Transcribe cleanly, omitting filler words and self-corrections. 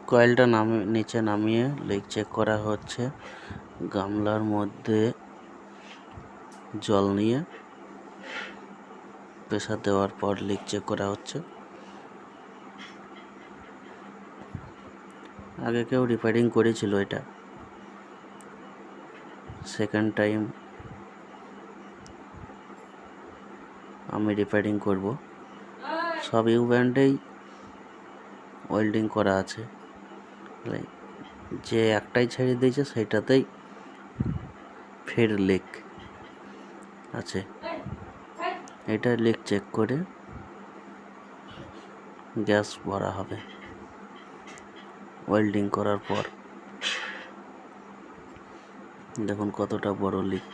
কয়েলটা নিচে নামিয়ে লিক চেক করা হচ্ছে। গামলার মধ্যে জল নিয়ে প্রেসার দেওয়ার পর লিক চেক করা হচ্ছে। আগে কেউ রিপেয়ারিং করেছিল, এটা সেকেন্ড টাইম আমি রিপেয়ারিং করব। সব ইউ ব্যান্ডেই ওয়েল্ডিং করা আছে, যে একটাই ছেড়ে দিয়েছে সেটাতেই ফের লিক আছে। এটা লিক চেক করে গ্যাস ভরা হবে ওয়েল্ডিং করার পর। দেখুন কতটা বড় লিক।